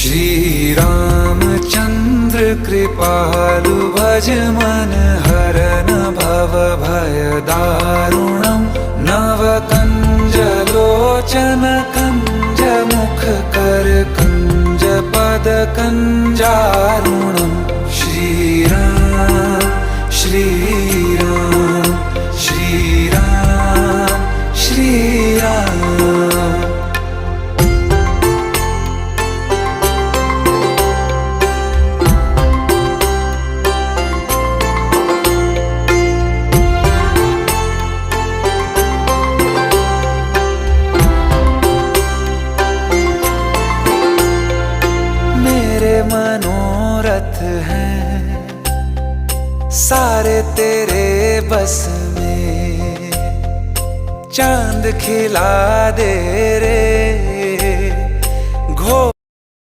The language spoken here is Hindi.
श्री रामचंद्र कृपालु भज मन हरन भव भय दारुणम नव कंज लोचन कंज मुख कर कंज पद कंजारुणम श्री राम श्री राम श्री राम श्री राम। मनोरथ हैं सारे तेरे बस में, चांद खिला दे रे